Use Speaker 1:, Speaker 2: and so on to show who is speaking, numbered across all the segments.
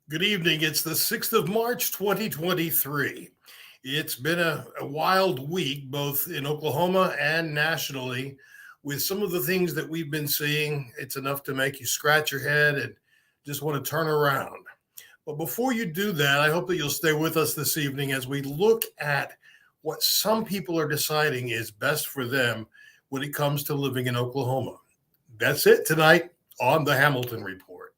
Speaker 1: Good evening. It's the 6th of March, 2023. It's been a wild week, both in Oklahoma and nationally, with some of the things that we've been seeing. It's enough to make you scratch your head and just want to turn around. But before you do that, I hope that you'll stay with us this evening as we look at what some people are deciding is best for them when it comes to living in Oklahoma. That's it tonight on the Hamilton Report.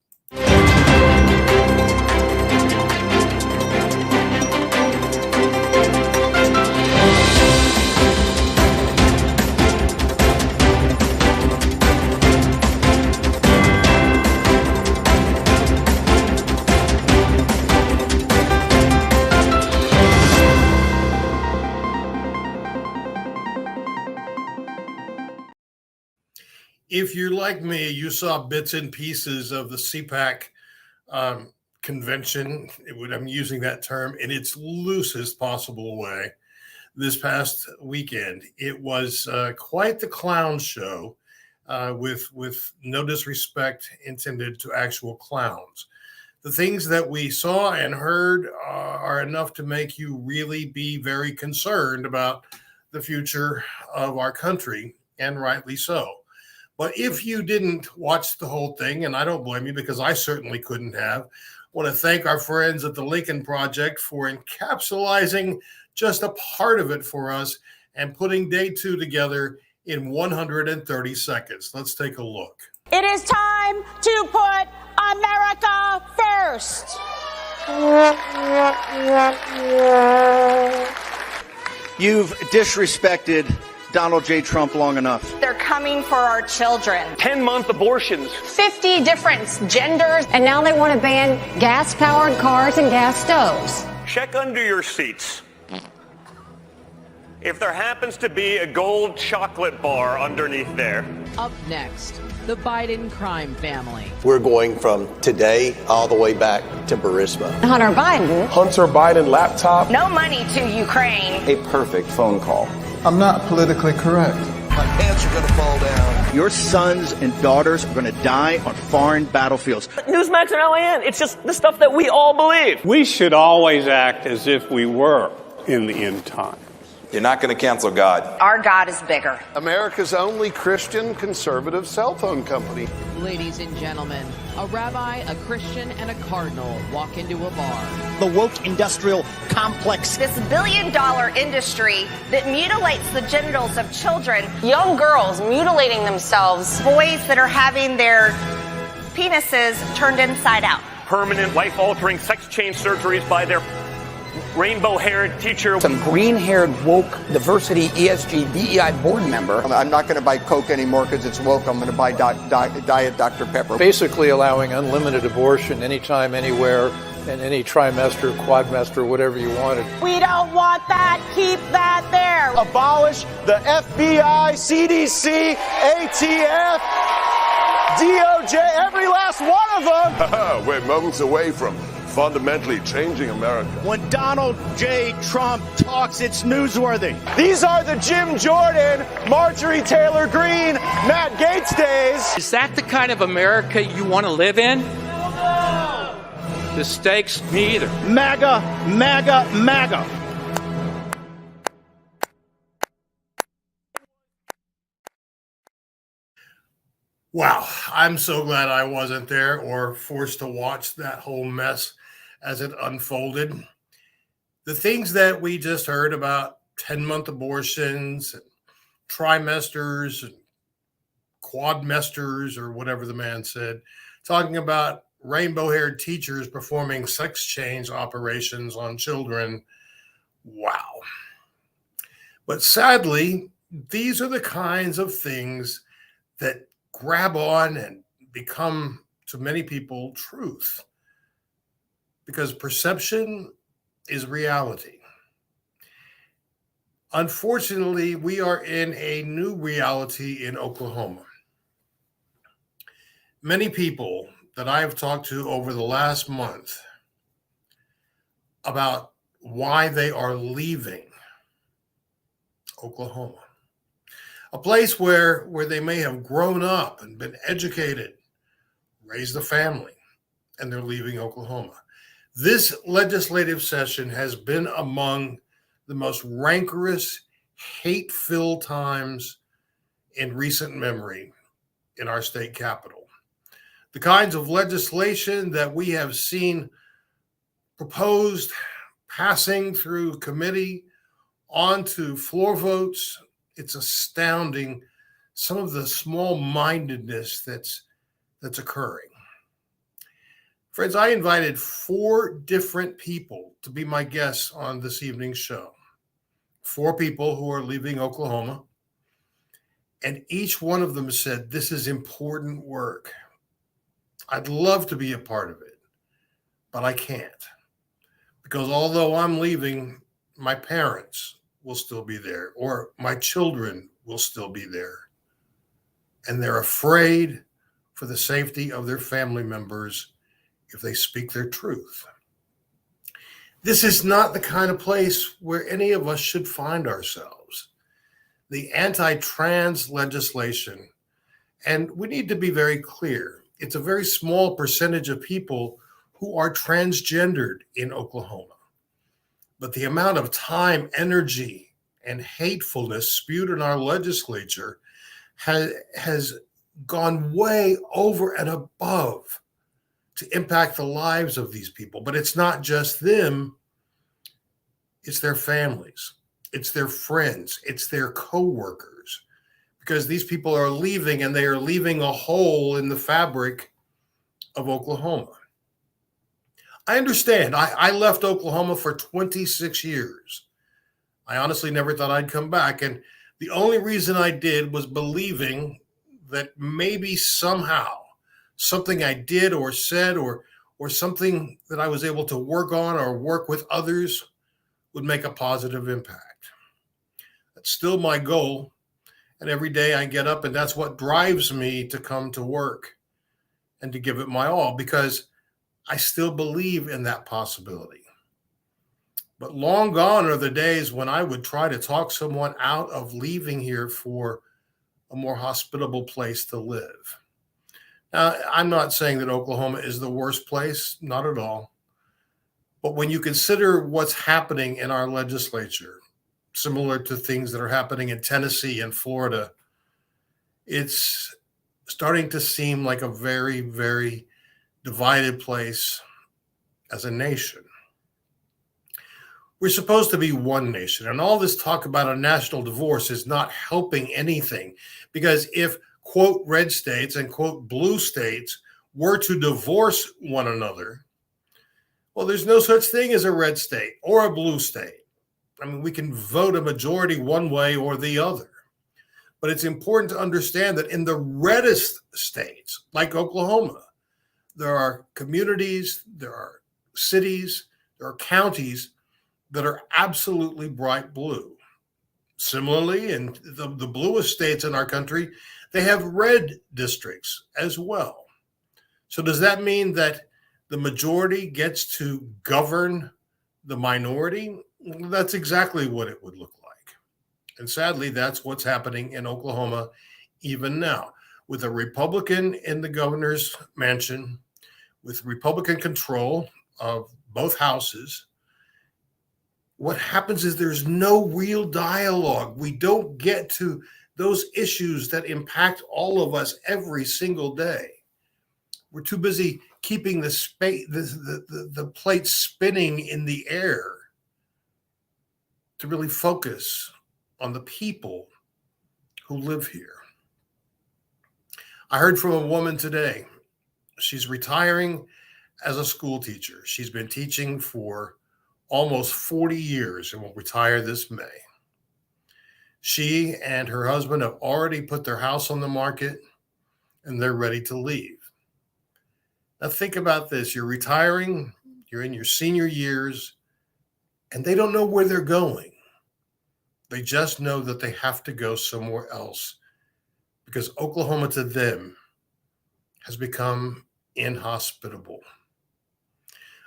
Speaker 1: If you're like me, you saw bits and pieces of the CPAC convention. I'm using that term in its loosest possible way this past weekend. It was quite the clown show with no disrespect intended to actual clowns. The things that we saw and heard are enough to make you really be very concerned about the future of our country, and rightly so. But if you didn't watch the whole thing, and I don't blame you because I certainly couldn't have, I want to thank our friends at the Lincoln Project for encapsulating just a part of it for us and putting day two together in 130 seconds. Let's take a look.
Speaker 2: It is time to put America first.
Speaker 3: You've disrespected Donald J. Trump long enough.
Speaker 2: They're coming for our children.
Speaker 4: 10-month abortions.
Speaker 2: 50 different genders.
Speaker 5: And now they want to ban gas-powered cars and gas stoves.
Speaker 4: Check under your seats. If there happens to be a gold chocolate bar underneath there.
Speaker 6: Up next, the Biden crime family.
Speaker 7: We're going from today all the way back to Burisma.
Speaker 5: Hunter Biden
Speaker 7: laptop.
Speaker 2: No money to Ukraine.
Speaker 7: A perfect phone call.
Speaker 8: I'm not politically correct.
Speaker 7: My pants are going to fall down.
Speaker 3: Your sons and daughters are going to die on foreign battlefields.
Speaker 4: Newsmax and LAN, it's just the stuff that we all believe.
Speaker 9: We should always act as if we were in the end time.
Speaker 10: You're not going to cancel God.
Speaker 2: Our God is bigger.
Speaker 8: America's only Christian conservative cell phone company.
Speaker 6: Ladies and gentlemen, a rabbi, a Christian, and a cardinal walk into a bar.
Speaker 3: The woke industrial complex.
Speaker 2: This billion-dollar industry that mutilates the genitals of children. Young girls mutilating themselves. Boys that are having their penises turned inside out.
Speaker 4: Permanent, life-altering sex change surgeries by their rainbow-haired teacher.
Speaker 11: Some green-haired, woke, diversity, ESG, DEI board member.
Speaker 7: I'm not going to buy Coke anymore because it's woke. I'm going to buy Diet Dr. Pepper.
Speaker 8: Basically allowing unlimited abortion anytime, anywhere, and any trimester, quadmester, whatever you wanted.
Speaker 2: We don't want that. Keep that there.
Speaker 7: Abolish the FBI, CDC, ATF, DOJ, every last one of them.
Speaker 12: We're moments away from fundamentally changing America.
Speaker 3: When Donald J. Trump talks, it's newsworthy.
Speaker 7: These are the Jim Jordan, Marjorie Taylor Greene, Matt Gaetz days.
Speaker 9: Is that the kind of America you want to live in? No! The stakes, me either.
Speaker 3: MAGA, MAGA, MAGA.
Speaker 1: Wow, I'm so glad I wasn't there or forced to watch that whole mess as it unfolded. The things that we just heard about 10-month abortions, and trimesters, and quadmesters, or whatever the man said, talking about rainbow-haired teachers performing sex change operations on children. Wow. But sadly, these are the kinds of things that grab on and become, to many people, truth. Because perception is reality. Unfortunately, we are in a new reality in Oklahoma. Many people that I have talked to over the last month about why they are leaving Oklahoma, a place where they may have grown up and been educated, raised a family, and they're leaving Oklahoma. This legislative session has been among the most rancorous, hate-filled times in recent memory in our state capitol. The kinds of legislation that we have seen proposed, passing through committee, onto floor votes, it's astounding some of the small-mindedness that's occurring. Friends, I invited 4 different people to be my guests on this evening's show. 4 people who are leaving Oklahoma. And each one of them said, this is important work. I'd love to be a part of it, but I can't. Because although I'm leaving, my parents will still be there, or my children will still be there. And they're afraid for the safety of their family members if they speak their truth. This is not the kind of place where any of us should find ourselves. The anti-trans legislation, and we need to be very clear, it's a very small percentage of people who are transgendered in Oklahoma. But the amount of time, energy, and hatefulness spewed in our legislature has gone way over and above to impact the lives of these people. But it's not just them, it's their families, it's their friends, it's their co-workers, because these people are leaving, and they are leaving a hole in the fabric of Oklahoma. I understand. I left Oklahoma for 26 years. I honestly never thought I'd come back. And the only reason I did was believing that maybe somehow something I did or said or something that I was able to work on or work with others would make a positive impact. That's still my goal. And every day I get up, and that's what drives me to come to work and to give it my all, because I still believe in that possibility. But long gone are the days when I would try to talk someone out of leaving here for a more hospitable place to live. Now, I'm not saying that Oklahoma is the worst place, not at all. But when you consider what's happening in our legislature, similar to things that are happening in Tennessee and Florida, it's starting to seem like a very, very divided place as a nation. We're supposed to be one nation, and all this talk about a national divorce is not helping anything, because if, quote, red states and, quote, blue states were to divorce one another, well, there's no such thing as a red state or a blue state. I mean, we can vote a majority one way or the other. But it's important to understand that in the reddest states, like Oklahoma, there are communities, there are cities, there are counties that are absolutely bright blue. Similarly, in the bluest states in our country, they have red districts as well. So does that mean that the majority gets to govern the minority? That's exactly what it would look like. And sadly, that's what's happening in Oklahoma even now, with a Republican in the governor's mansion, with Republican control of both houses. What happens is there's no real dialogue. We don't get to those issues that impact all of us every single day. We're too busy keeping the plate spinning in the air to really focus on the people who live here. I heard from a woman today. She's retiring as a school teacher. She's been teaching for almost 40 years and will retire this May. She and her husband have already put their house on the market, and they're ready to leave. Now think about this. You're retiring, you're in your senior years, and they don't know where they're going. They just know that they have to go somewhere else because Oklahoma to them has become inhospitable.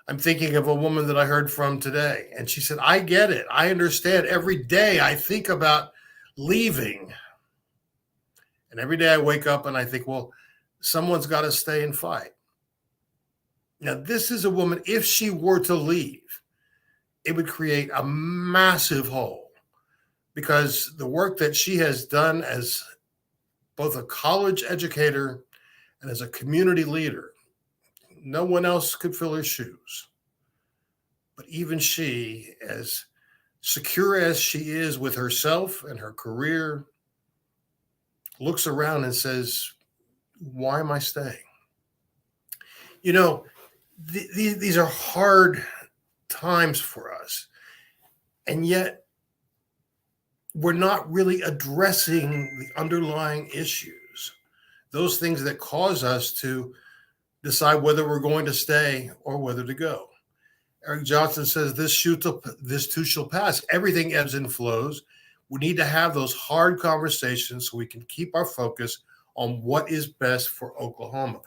Speaker 1: I'm thinking of a woman that I heard from today, and she said, I get it. I understand. Every day I think about leaving. And every day I wake up and I think, well, someone's got to stay and fight. Now, this is a woman, if she were to leave, it would create a massive hole, because the work that she has done as both a college educator and as a community leader, no one else could fill her shoes. But even she, as secure as she is with herself and her career, looks around and says, why am I staying? You know, these are hard times for us. And yet we're not really addressing the underlying issues, those things that cause us to decide whether we're going to stay or whether to go. Eric Johnson says, this too shall pass. Everything ebbs and flows. We need to have those hard conversations so we can keep our focus on what is best for Oklahoma.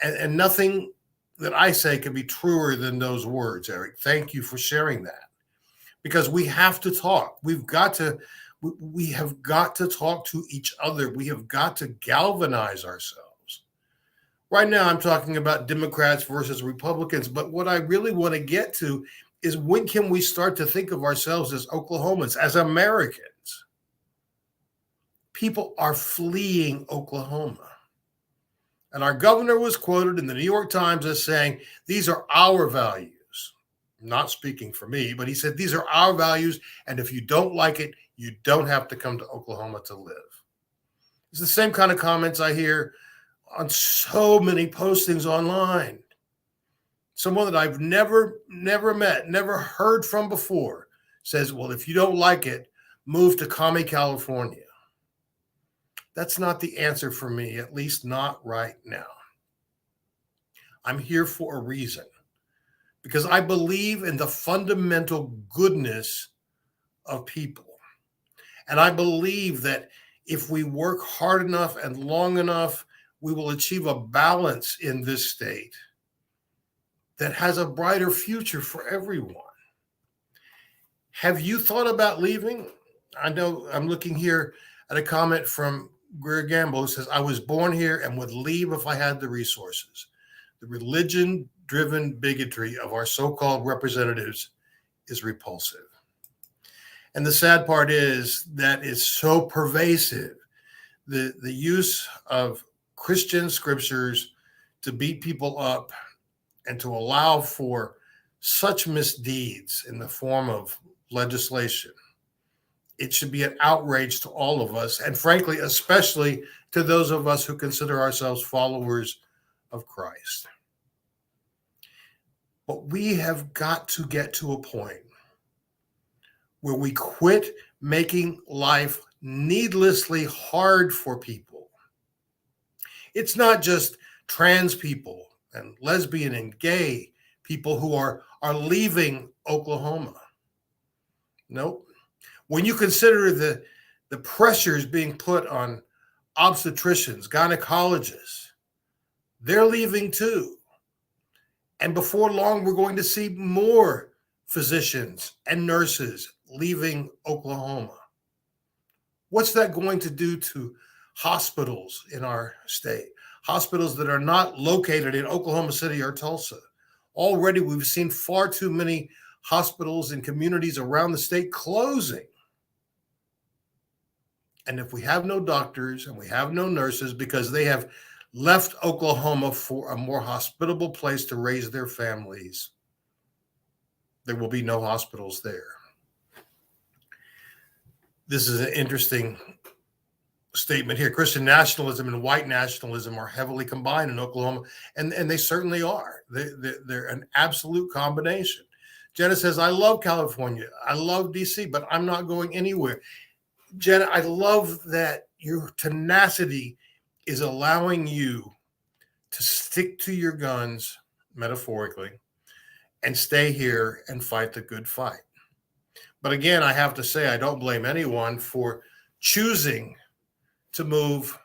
Speaker 1: And nothing that I say can be truer than those words, Eric. Thank you for sharing that. Because we have to talk. We have got to talk to each other. We have got to galvanize ourselves. Right now, I'm talking about Democrats versus Republicans, but what I really want to get to is, when can we start to think of ourselves as Oklahomans, as Americans? People are fleeing Oklahoma. And our governor was quoted in the New York Times as saying, these are our values. Not speaking for me, but he said, these are our values, and if you don't like it, you don't have to come to Oklahoma to live. It's the same kind of comments I hear on so many postings online. Someone that I've never met, never heard from before says, well, if you don't like it, move to Commie, California. That's not the answer for me, at least not right now. I'm here for a reason, because I believe in the fundamental goodness of people. And I believe that if we work hard enough and long enough, we will achieve a balance in this state that has a brighter future for everyone. Have you thought about leaving? I know I'm looking here at a comment from Greer Gamble, who says, I was born here and would leave if I had the resources. The religion-driven bigotry of our so-called representatives is repulsive. And the sad part is that it's so pervasive. The use of Christian scriptures to beat people up and to allow for such misdeeds in the form of legislation. It should be an outrage to all of us, and frankly, especially to those of us who consider ourselves followers of Christ. But we have got to get to a point where we quit making life needlessly hard for people. It's not just trans people and lesbian and gay people who are leaving Oklahoma. Nope. When you consider the pressures being put on obstetricians, gynecologists, they're leaving too. And before long, we're going to see more physicians and nurses leaving Oklahoma. What's that going to do to hospitals in our state? Hospitals that are not located in Oklahoma City or Tulsa. Already, we've seen far too many hospitals and communities around the state closing. And if we have no doctors and we have no nurses because they have left Oklahoma for a more hospitable place to raise their families, there will be no hospitals there. This is an interesting statement here. Christian nationalism and white nationalism are heavily combined in Oklahoma, and they certainly are. They're an absolute combination. Jenna says, I love California. I love D.C., but I'm not going anywhere. Jenna, I love that your tenacity is allowing you to stick to your guns, metaphorically, and stay here and fight the good fight. But again, I have to say, I don't blame anyone for choosing to move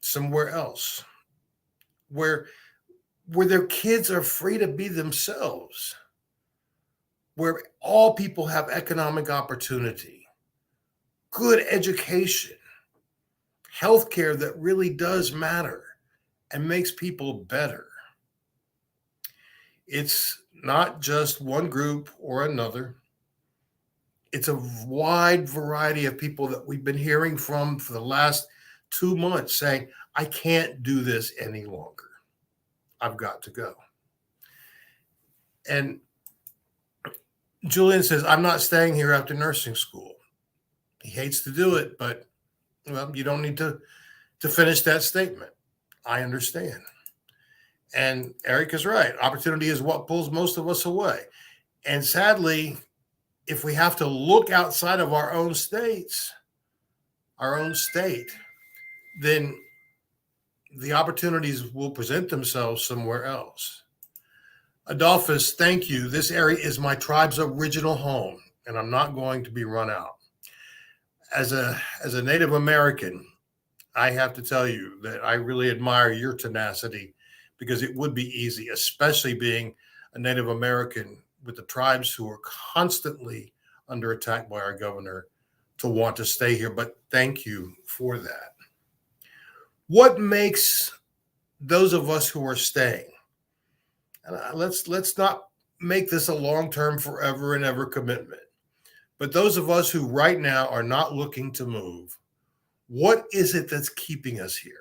Speaker 1: somewhere else, where their kids are free to be themselves, where all people have economic opportunity, good education, healthcare that really does matter and makes people better. It's not just one group or another. It's a wide variety of people that we've been hearing from for the last 2 months saying, I can't do this any longer. I've got to go. And Julian says, I'm not staying here after nursing school. He hates to do it, but well, you don't need to finish that statement. I understand. And Eric is right. Opportunity is what pulls most of us away. And sadly, if we have to look outside of our own states, our own state, then the opportunities will present themselves somewhere else. Adolphus, thank you. This area is my tribe's original home, and I'm not going to be run out. As a Native American, I have to tell you that I really admire your tenacity, because it would be easy, especially being a Native American with the tribes who are constantly under attack by our governor, to want to stay here. But thank you for that. What makes those of us who are staying, and let's not make this a long-term forever and ever commitment, but those of us who right now are not looking to move, what is it that's keeping us here?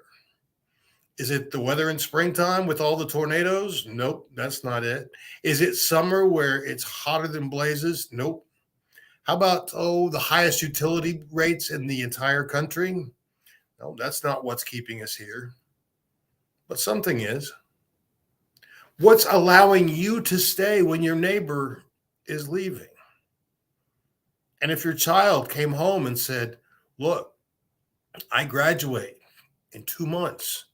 Speaker 1: Is it the weather in springtime with all the tornadoes? Nope, that's not it. Is it summer where it's hotter than blazes? Nope. How about, the highest utility rates in the entire country? No, that's not what's keeping us here. But something is. What's allowing you to stay when your neighbor is leaving? And if your child came home and said, look, I graduate in 2 months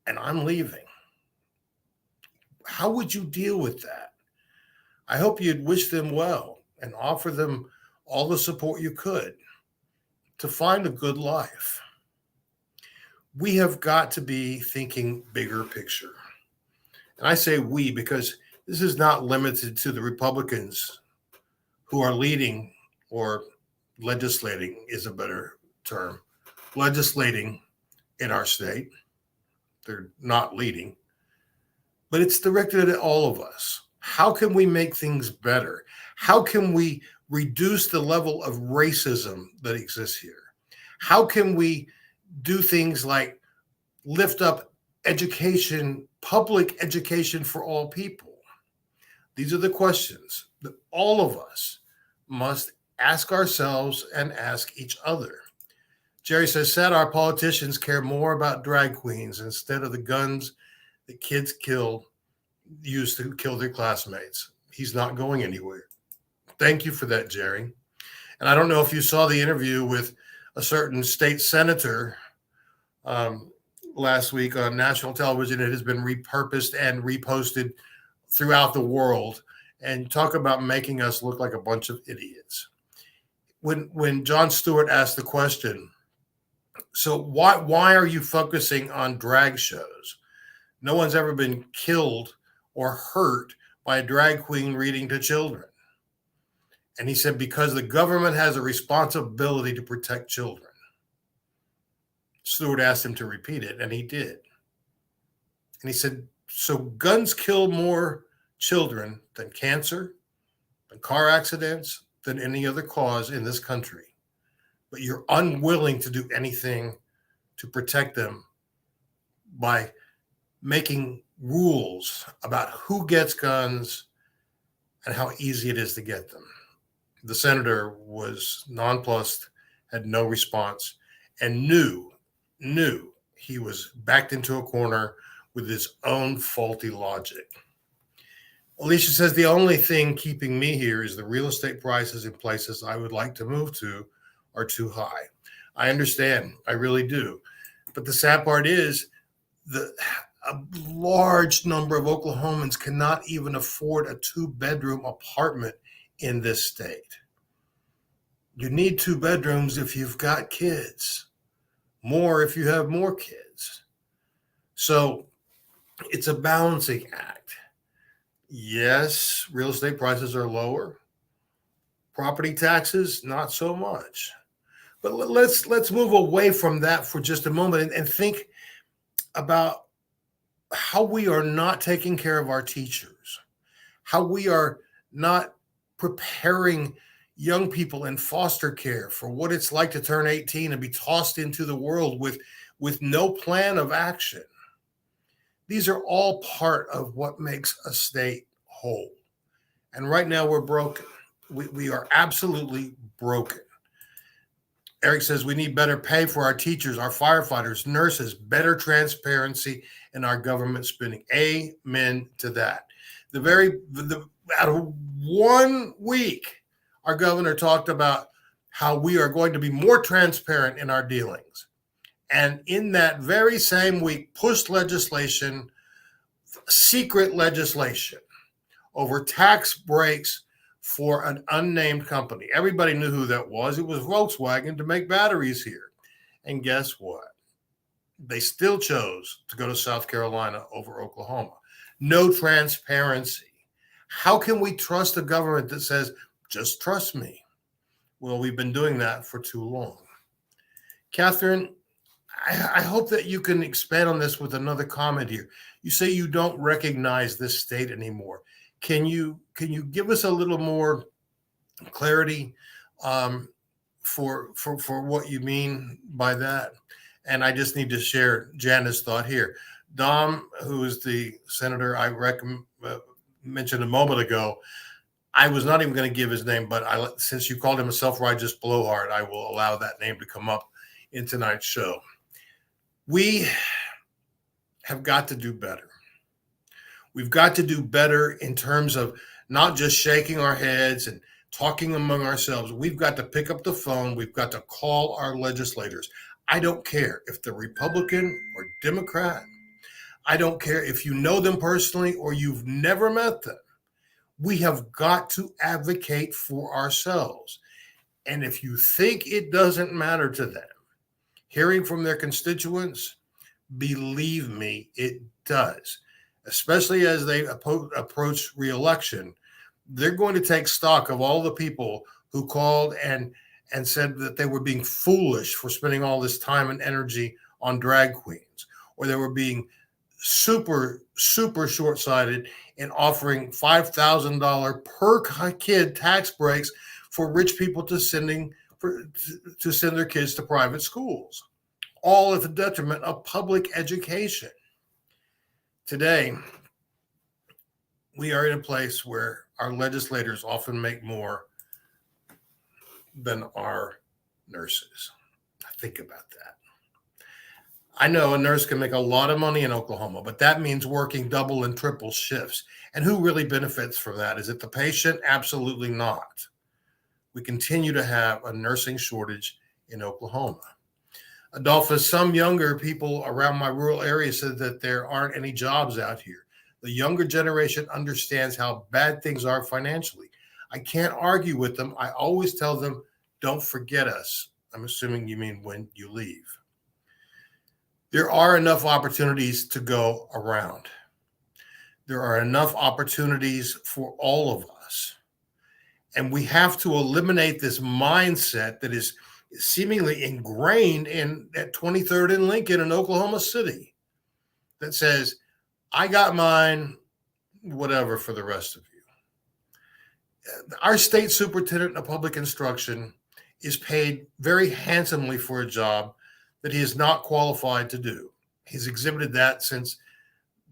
Speaker 1: and I'm leaving, how would you deal with that? I hope you'd wish them well and offer them all the support you could to find a good life. We have got to be thinking bigger picture. And I say we because this is not limited to the Republicans who are leading, or legislating is a better term, legislating in our state. They're not leading, but it's directed at all of us. How can we make things better? How can we reduce the level of racism that exists here? How can we do things like lift up education, public education for all people? These are the questions that all of us must ask ourselves and ask each other. Jerry says, sad our politicians care more about drag queens instead of the guns that kids used to kill their classmates. He's not going anywhere. Thank you for that, Jerry. And I don't know if you saw the interview with a certain state senator last week on national television. It has been repurposed and reposted throughout the world. And talk about making us look like a bunch of idiots. When Jon Stewart asked the question, so why are you focusing on drag shows? No one's ever been killed or hurt by a drag queen reading to children. And he said, because the government has a responsibility to protect children. Stewart asked him to repeat it, and he did. And he said, so guns kill more children than cancer, than car accidents, than any other cause in this country. But you're unwilling to do anything to protect them by making rules about who gets guns and how easy it is to get them. The senator was nonplussed, had no response, and knew he was backed into a corner with his own faulty logic. Alicia says, the only thing keeping me here is the real estate prices in places I would like to move to are too high. I understand. I really do. But the sad part is a large number of Oklahomans cannot even afford a 2-bedroom apartment in this state. You need 2 bedrooms if you've got kids, more if you have more kids. So it's a balancing act. Yes, real estate prices are lower. Property taxes, not so much. But let's move away from that for just a moment and think about how we are not taking care of our teachers, how we are not preparing young people in foster care for what it's like to turn 18 and be tossed into the world with no plan of action. These are all part of what makes a state whole. And right now we're broken. We are absolutely broken. Eric says we need better pay for our teachers, our firefighters, nurses, better transparency in our government spending. Amen to that. Out of 1 week, our governor talked about how we are going to be more transparent in our dealings. And in that very same week, pushed legislation, secret legislation over tax breaks for an unnamed company. Everybody knew who that was. It was Volkswagen to make batteries here. And guess what? They still chose to go to South Carolina over Oklahoma. No transparency. How can we trust a government that says, just trust me? Well, we've been doing that for too long. Catherine, I hope that you can expand on this with another comment here. You say you don't recognize this state anymore. Can you give us a little more clarity for what you mean by that? And I just need to share Jana's thought here. Dom, who is the senator I mentioned a moment ago, I was not even going to give his name, but since you called him a self-righteous blowhard, I will allow that name to come up in tonight's show. We have got to do better. We've got to do better in terms of not just shaking our heads and talking among ourselves. We've got to pick up the phone. We've got to call our legislators. I don't care if they're Republican or Democrat. I don't care if you know them personally or you've never met them. We have got to advocate for ourselves. And if you think it doesn't matter to them, hearing from their constituents, believe me, it does. Especially as they approach re-election, they're going to take stock of all the people who called and said that they were being foolish for spending all this time and energy on drag queens, or they were being super, super short-sighted in offering $5,000 per kid tax breaks for rich people to send their kids to private schools, all at the detriment of public education. Today, we are in a place where our legislators often make more than our nurses. Think about that. I know a nurse can make a lot of money in Oklahoma, but that means working double and triple shifts. And who really benefits from that? Is it the patient? Absolutely not. We continue to have a nursing shortage in Oklahoma. Adolph, some younger people around my rural area said that there aren't any jobs out here. The younger generation understands how bad things are financially. I can't argue with them. I always tell them, don't forget us. I'm assuming you mean when you leave. There are enough opportunities to go around. There are enough opportunities for all of us. And we have to eliminate this mindset that is seemingly ingrained at 23rd and Lincoln in Oklahoma City that says, I got mine, whatever for the rest of you. Our state superintendent of public instruction is paid very handsomely for a job that he is not qualified to do. He's exhibited that since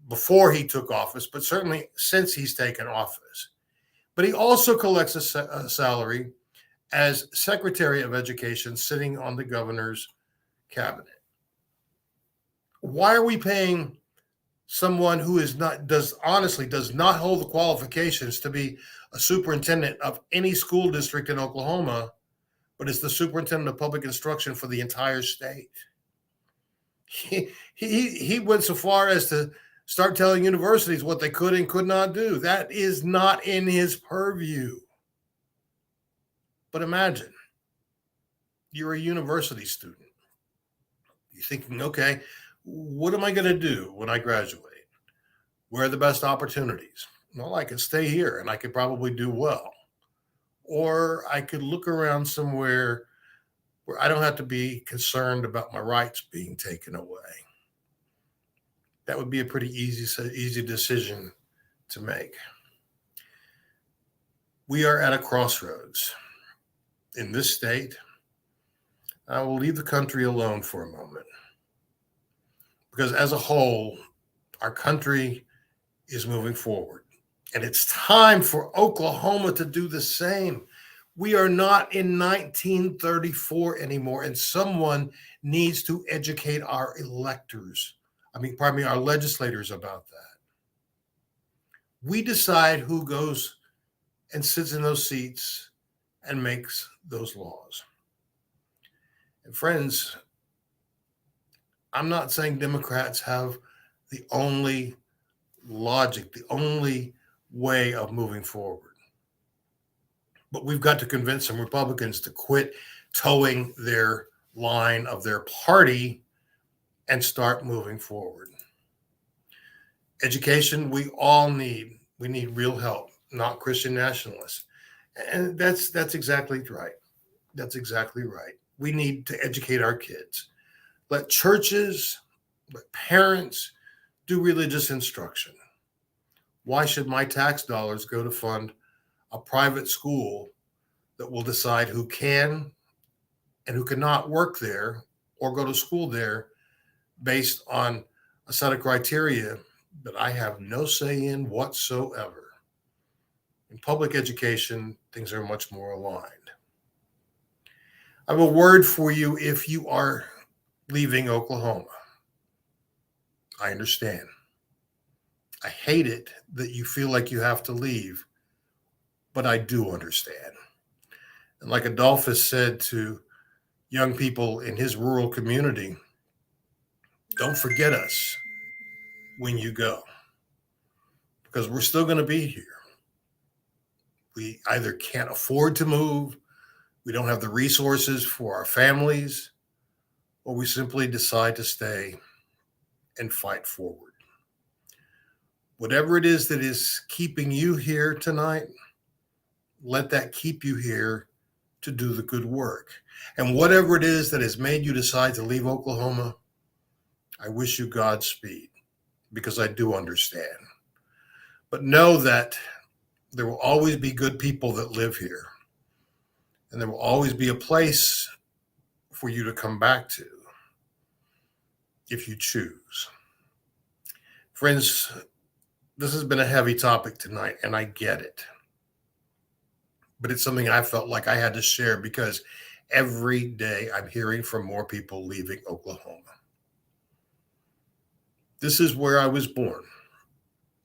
Speaker 1: before he took office, but certainly since he's taken office. But he also collects a salary as Secretary of Education sitting on the governor's cabinet. Why are we paying someone who does not hold the qualifications to be a superintendent of any school district in Oklahoma, but is the superintendent of public instruction for the entire state? He went so far as to start telling universities what they could and could not do. That is not in his purview. But imagine you're a university student. You're thinking, okay, what am I going to do when I graduate? Where are the best opportunities? Well, I could stay here and I could probably do well. Or I could look around somewhere where I don't have to be concerned about my rights being taken away. That would be a pretty easy decision to make. We are at a crossroads in this state. I will leave the country alone for a moment, because as a whole, our country is moving forward, and it's time for Oklahoma to do the same. We are not in 1934 anymore, and someone needs to educate our our legislators about that. We decide who goes and sits in those seats and makes those laws. And friends, I'm not saying Democrats have the only logic, the only way of moving forward. But we've got to convince some Republicans to quit towing their line of their party and start moving forward. Education, we all need. We need real help, not Christian nationalists. And that's exactly right. That's exactly right. We need to educate our kids. Let churches, let parents do religious instruction. Why should my tax dollars go to fund a private school that will decide who can and who cannot work there or go to school there based on a set of criteria that I have no say in whatsoever? In public education, things are much more aligned. I have a word for you if you are leaving Oklahoma. I understand. I hate it that you feel like you have to leave, but I do understand. And like Adolph has said to young people in his rural community, don't forget us when you go, because we're still going to be here. We either can't afford to move, we don't have the resources for our families, or we simply decide to stay and fight forward. Whatever it is that is keeping you here tonight, let that keep you here to do the good work. And whatever it is that has made you decide to leave Oklahoma, I wish you Godspeed, because I do understand. But know that there will always be good people that live here. And there will always be a place for you to come back to if you choose. Friends, this has been a heavy topic tonight, and I get it. But it's something I felt like I had to share, because every day I'm hearing from more people leaving Oklahoma. This is where I was born.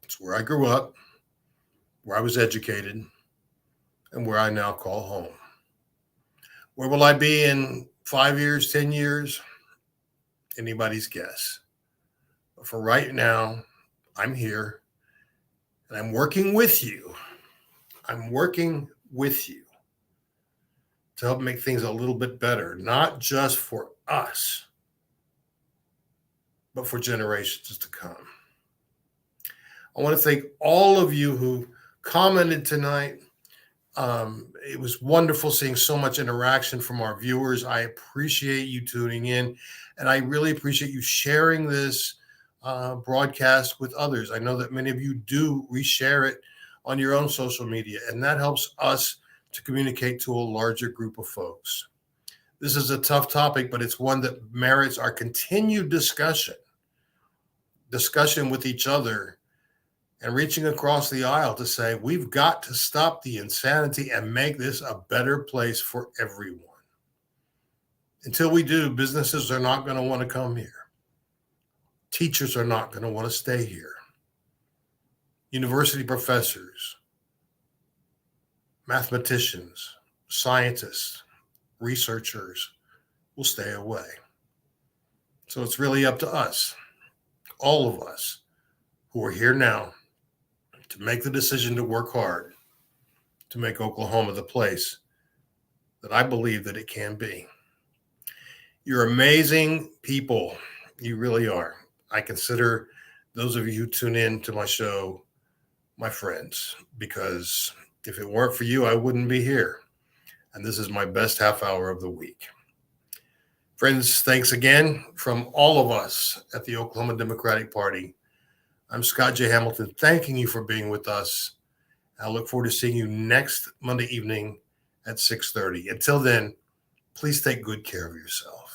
Speaker 1: It's where I grew up, where I was educated, and where I now call home. Where will I be in 5 years, 10 years? Anybody's guess. But for right now, I'm here, and I'm working with you. I'm working with you to help make things a little bit better, not just for us, but for generations to come. I want to thank all of you who commented tonight. It was wonderful seeing so much interaction from our viewers. I appreciate you tuning in, and I really appreciate you sharing this broadcast with others. I know that many of you do reshare it on your own social media, and that helps us to communicate to a larger group of folks. This is a tough topic, but it's one that merits our continued discussion with each other, and reaching across the aisle to say, we've got to stop the insanity and make this a better place for everyone. Until we do, businesses are not going to want to come here. Teachers are not going to want to stay here. University professors, mathematicians, scientists, researchers will stay away. So it's really up to us, all of us who are here now, to make the decision to work hard to make Oklahoma the place that I believe that it can be. You're amazing people. You really are. I consider those of you who tune in to my show my friends, because if it weren't for you, I wouldn't be here. And this is my best half hour of the week. Friends, thanks again from all of us at the Oklahoma Democratic Party. I'm Scott J. Hamilton, thanking you for being with us. I look forward to seeing you next Monday evening at 6:30. Until then, please take good care of yourself.